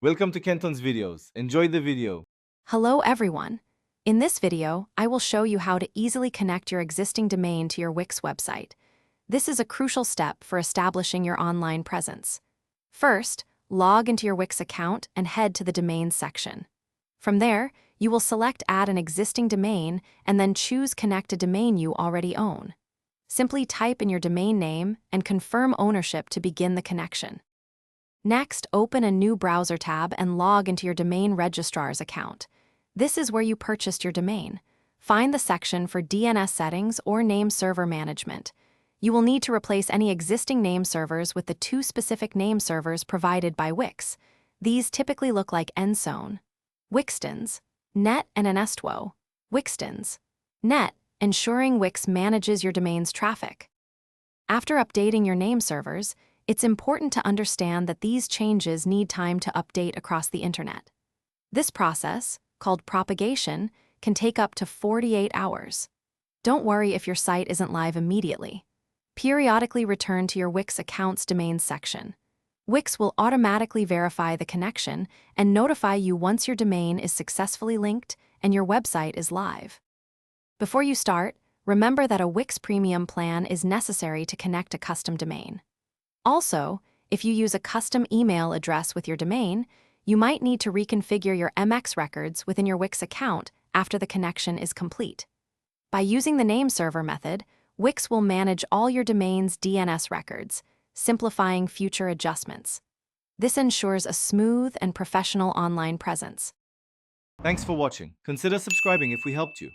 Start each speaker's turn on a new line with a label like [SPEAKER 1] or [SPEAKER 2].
[SPEAKER 1] Welcome to Kenton's videos. Enjoy the video.
[SPEAKER 2] Hello everyone. In this video, I will show you how to easily connect your existing domain to your Wix website. This is a crucial step for establishing your online presence. First, log into your Wix account and head to the Domains section. From there, you will select Add an existing domain and then choose Connect a domain you already own. Simply type in your domain name and confirm ownership to begin the connection. Next, open a new browser tab and log into your domain registrar's account. This is where you purchased your domain. Find the section for DNS settings or name server management. You will need to replace any existing name servers with the two specific name servers provided by Wix. These typically look like Enzone, Wixtons, Net, and Anestuo. Wixtons, Net, ensuring Wix manages your domain's traffic. After updating your name servers, it's important to understand that these changes need time to update across the internet. This process, called propagation, can take up to 48 hours. Don't worry if your site isn't live immediately. Periodically return to your Wix account's domains section. Wix will automatically verify the connection and notify you once your domain is successfully linked and your website is live. Before you start, remember that a Wix Premium plan is necessary to connect a custom domain. Also, if you use a custom email address with your domain, you might need to reconfigure your MX records within your Wix account after the connection is complete. By using the name server method, Wix will manage all your domain's DNS records, simplifying future adjustments. This ensures a smooth and professional online presence.
[SPEAKER 1] Thanks for watching. Consider subscribing if we helped you.